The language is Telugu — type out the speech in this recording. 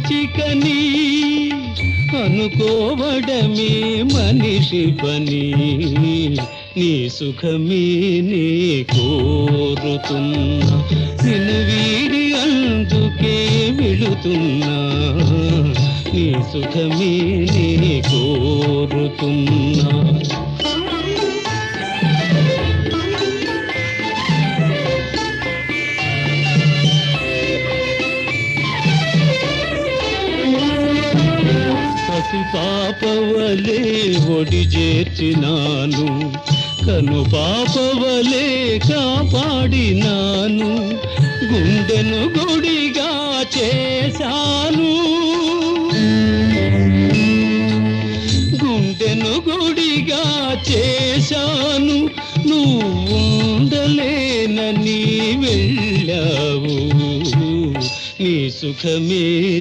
పిచ్చికని అనుకోవడమే మనిషి పని. నీ సుఖమే నీ కోరుతున్నా, నిన్ను వీడి అందుకే వెళుతున్నా. నీ సుఖమే నీ కోరుతున్నా. పసి పాపవలే ఒడి చేర్చినాను, కను పాపవలే కాపాడినాను. గుండెను గుడిగా చేశాను, గుండెను గుడిగా చేశాను. నువ్వు ఉండలేనని వెళ్ళావు. నీ సుఖమే